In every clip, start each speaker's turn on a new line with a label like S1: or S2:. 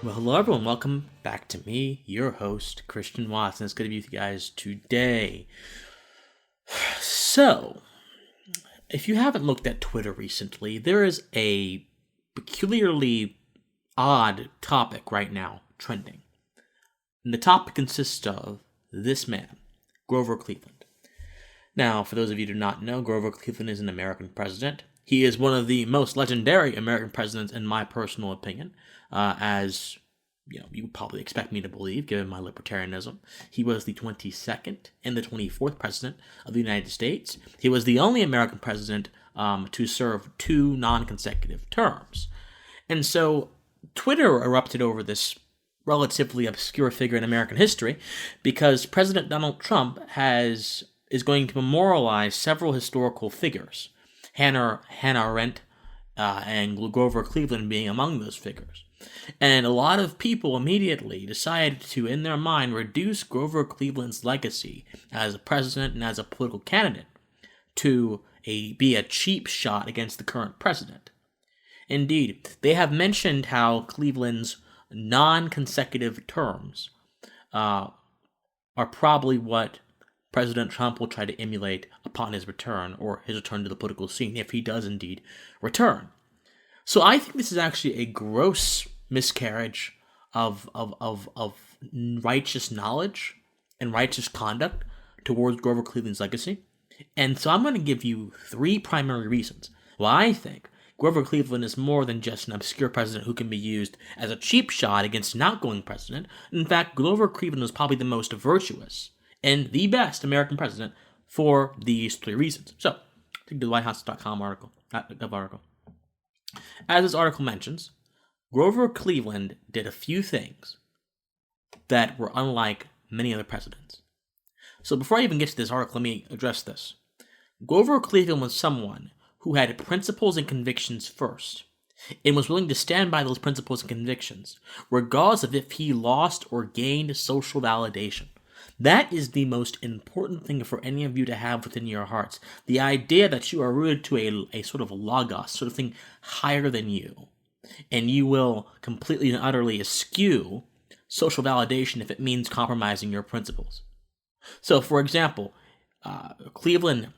S1: Well, hello everyone. Welcome back to me, your host, Christian Watson. It's good to be with you guys today. So, if you haven't looked at Twitter recently, there is a peculiarly odd topic right now trending. And the topic consists of this man, Grover Cleveland. Now, for those of you who do not know, Grover Cleveland is an American president. He is one of the most legendary American presidents, in my personal opinion, as you would probably expect me to believe, given my libertarianism. He was the 22nd and the 24th president of the United States. He was the only American president to serve two non-consecutive terms. And so Twitter erupted over this relatively obscure figure in American history because President Donald Trump is going to memorialize several historical figures, Hannah Arendt and Grover Cleveland being among those figures. And a lot of people immediately decided to, in their mind, reduce Grover Cleveland's legacy as a president and as a political candidate to be a cheap shot against the current president. Indeed, they have mentioned how Cleveland's non-consecutive terms are probably what President Trump will try to emulate upon his return, or his return to the political scene, if he does indeed return. So I think this is actually a gross miscarriage of righteous knowledge and righteous conduct towards Grover Cleveland's legacy. And so I'm going to give you three primary reasons why I think Grover Cleveland is more than just an obscure president who can be used as a cheap shot against an outgoing president. In fact, Grover Cleveland was probably the most virtuous and the best American president for these three reasons. So, take the WhiteHouse.com article. As this article mentions, Grover Cleveland did a few things that were unlike many other presidents. So before I even get to this article, let me address this. Grover Cleveland was someone who had principles and convictions first, and was willing to stand by those principles and convictions, regardless of if he lost or gained social validation. That is the most important thing for any of you to have within your hearts. The idea that you are rooted to a sort of logos, sort of thing higher than you, and you will completely and utterly eschew social validation if it means compromising your principles. So, for example, Cleveland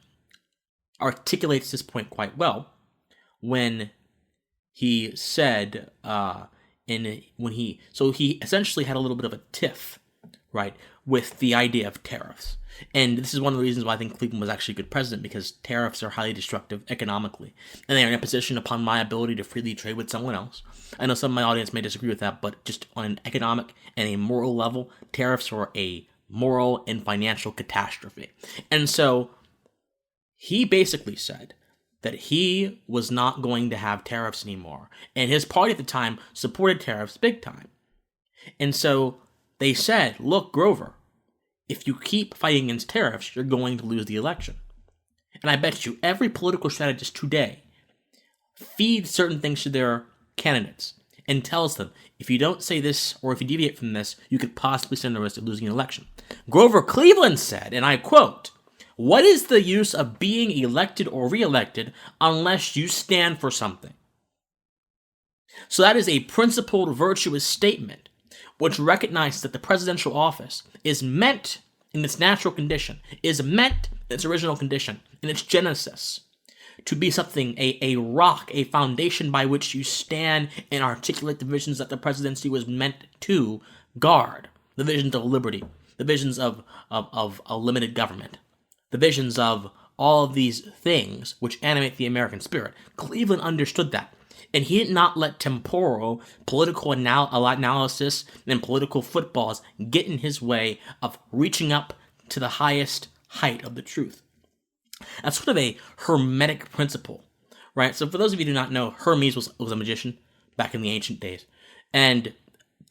S1: articulates this point quite well when he said, he essentially had a little bit of a tiff, right, with the idea of tariffs. And this is one of the reasons why I think Cleveland was actually a good president, because tariffs are highly destructive economically, and they are in a position upon my ability to freely trade with someone else. I know some of my audience may disagree with that, but just on an economic and a moral level, tariffs are a moral and financial catastrophe. And so he basically said that he was not going to have tariffs anymore, and his party at the time supported tariffs big time. And so they said, look, Grover, if you keep fighting against tariffs, you're going to lose the election. And I bet you every political strategist today feeds certain things to their candidates and tells them, if you don't say this or if you deviate from this, you could possibly stand the risk of losing an election. Grover Cleveland said, and I quote, "What is the use of being elected or re-elected unless you stand for something?" So that is a principled, virtuous statement which recognizes that the presidential office is meant in its natural condition, is meant in its original condition, in its genesis, to be something, a rock, a foundation by which you stand and articulate the visions that the presidency was meant to guard. The visions of liberty, the visions of a limited government, the visions of all of these things which animate the American spirit. Cleveland understood that. And he did not let temporal, political analysis and political footballs get in his way of reaching up to the highest height of the truth. That's sort of a hermetic principle, right? So for those of you who do not know, Hermes was a magician back in the ancient days. And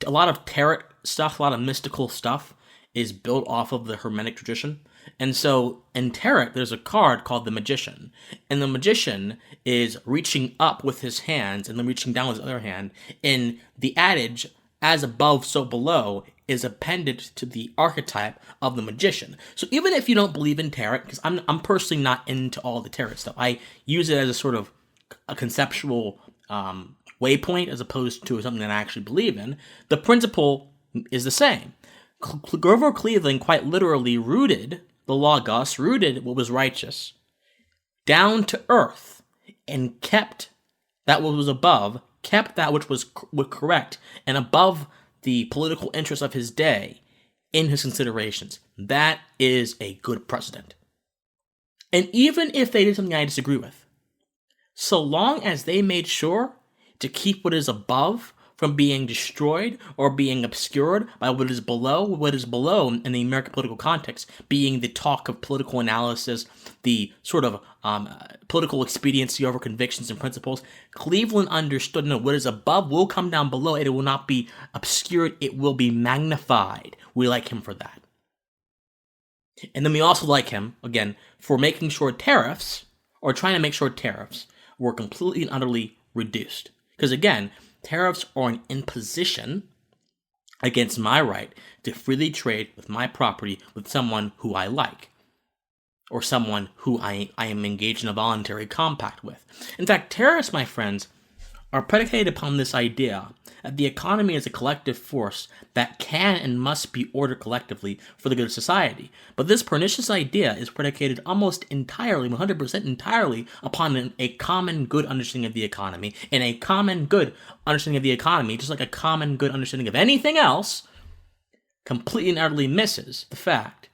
S1: a lot of tarot stuff, a lot of mystical stuff is built off of the hermetic tradition. And so in tarot, there's a card called the Magician. And the Magician is reaching up with his hands and then reaching down with his other hand. And the adage, as above, so below, is appended to the archetype of the magician. So even if you don't believe in tarot, because I'm personally not into all the tarot stuff, I use it as a sort of a conceptual waypoint as opposed to something that I actually believe in, the principle is the same. Grover Cleveland quite literally rooted the Logos, rooted what was righteous, down to earth, and kept that what was above, kept that which was correct, and above the political interests of his day in his considerations. That is a good precedent. And even if they did something I disagree with, so long as they made sure to keep what is above from being destroyed or being obscured by what is below in the American political context, being the talk of political analysis, the sort of political expediency over convictions and principles, Cleveland understood, no, what is above will come down below. It will not be obscured. It will be magnified. We like him for that. And then we also like him, again, for making sure tariffs, or trying to make sure tariffs, were completely and utterly reduced. Because again, tariffs are an imposition against my right to freely trade with my property with someone who I like, or someone who I am engaged in a voluntary compact with. In fact, tariffs, my friends, are predicated upon this idea that the economy is a collective force that can and must be ordered collectively for the good of society. But this pernicious idea is predicated almost entirely, 100% entirely, upon a common good understanding of the economy. And a common good understanding of the economy, just like a common good understanding of anything else, completely and utterly misses the fact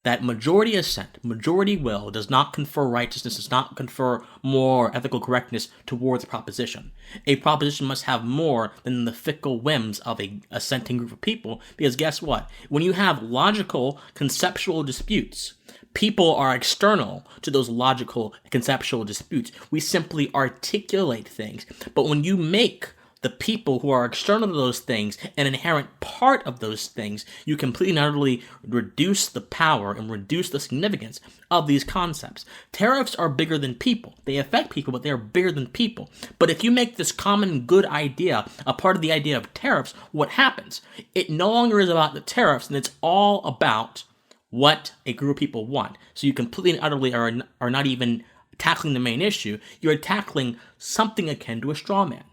S1: that majority assent, majority will, does not confer righteousness, does not confer moral or ethical correctness towards a proposition. A proposition must have more than the fickle whims of a assenting group of people, because guess what? When you have logical, conceptual disputes, people are external to those logical, conceptual disputes. We simply articulate things. But when you make the people who are external to those things an inherent part of those things, you completely and utterly reduce the power and reduce the significance of these concepts. Tariffs are bigger than people. They affect people, but they are bigger than people. But if you make this common good idea a part of the idea of tariffs, what happens? It no longer is about the tariffs, and it's all about what a group of people want. So you completely and utterly are not even tackling the main issue. You're tackling something akin to a straw man.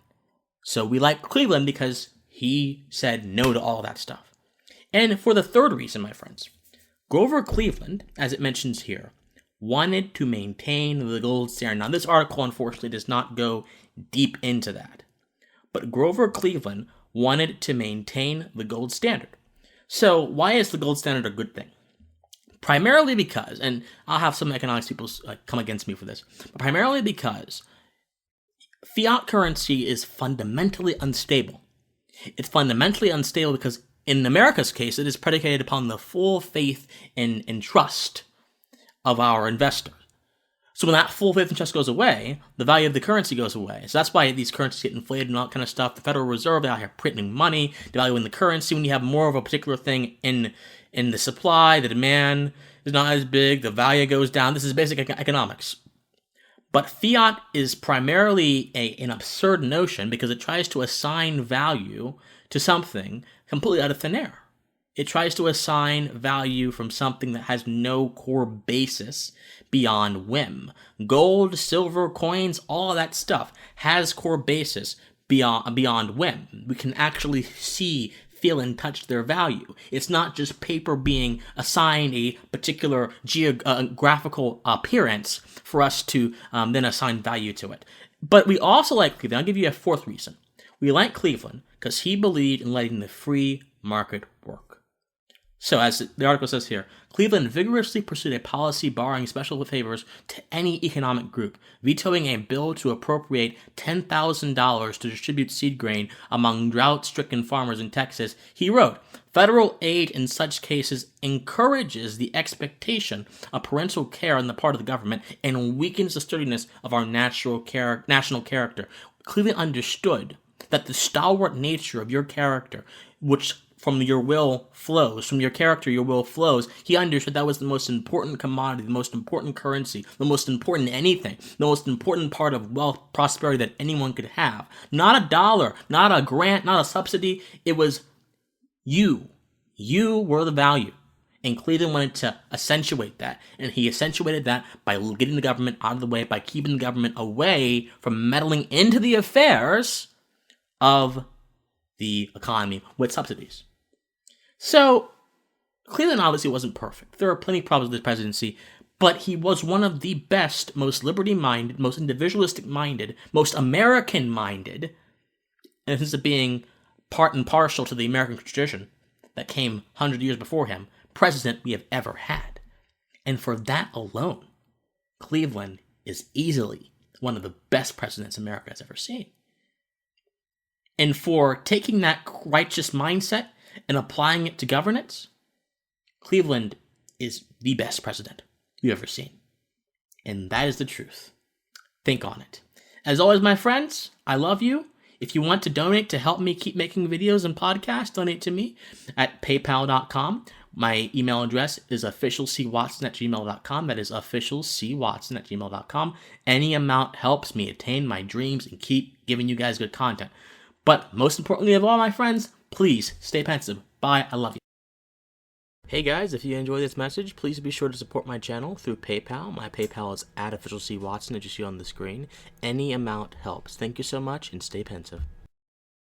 S1: So we like Cleveland because he said no to all that stuff. And for the third reason, my friends, Grover Cleveland, as it mentions here, wanted to maintain the gold standard. Now, this article, unfortunately, does not go deep into that. But Grover Cleveland wanted to maintain the gold standard. So why is the gold standard a good thing? Primarily because, and I'll have some economics people come against me for this, but primarily because fiat currency is fundamentally unstable. It's fundamentally unstable because, in America's case, it is predicated upon the full faith and trust of our investor. So when that full faith and trust goes away, the value of the currency goes away. So that's why these currencies get inflated and all that kind of stuff. The Federal Reserve, they out here printing money, devaluing the currency. When you have more of a particular thing in the supply, the demand is not as big, the value goes down. This is basic economics. But fiat is primarily an absurd notion because it tries to assign value to something completely out of thin air. It tries to assign value from something that has no core basis beyond whim. Gold, silver, coins, all of that stuff has core basis beyond whim. We can actually see, feel, and touch their value. It's not just paper being assigned a particular geographical appearance for us to then assign value to it. But we also like Cleveland. I'll give you a fourth reason. We like Cleveland because he believed in letting the free market work. So as the article says here, Cleveland vigorously pursued a policy barring special favors to any economic group, vetoing a bill to appropriate $10,000 to distribute seed grain among drought-stricken farmers in Texas. He wrote, "Federal aid in such cases encourages the expectation of parental care on the part of the government and weakens the sturdiness of our national character." Cleveland understood that the stalwart nature of your character, which from your will flows, from your character, your will flows. He understood that was the most important commodity, the most important currency, the most important anything, the most important part of wealth, prosperity that anyone could have. Not a dollar, not a grant, not a subsidy. It was you. You were the value. And Cleveland wanted to accentuate that. And he accentuated that by getting the government out of the way, by keeping the government away from meddling into the affairs of the economy with subsidies. So, Cleveland obviously wasn't perfect. There are plenty of problems with his presidency, but he was one of the best, most liberty-minded, most individualistic-minded, most American-minded, in the sense of being part and parcel to the American tradition that came 100 years before him, president we have ever had. And for that alone, Cleveland is easily one of the best presidents America has ever seen. And for taking that righteous mindset and applying it to governance, Cleveland is the best president you've ever seen. And that is the truth. Think on it. As always, my friends, I love you. If you want to donate to help me keep making videos and podcasts, donate to me at paypal.com. My email address is officialcwatson@gmail.com. That is officialcwatson@gmail.com. Any amount helps me attain my dreams and keep giving you guys good content. But most importantly of all, my friends, please stay pensive. Bye. I love you. Hey guys, if you enjoyed this message, please be sure to support my channel through PayPal. My PayPal is @officialcwatson, as you see on the screen. Any amount helps. Thank you so much, and stay pensive.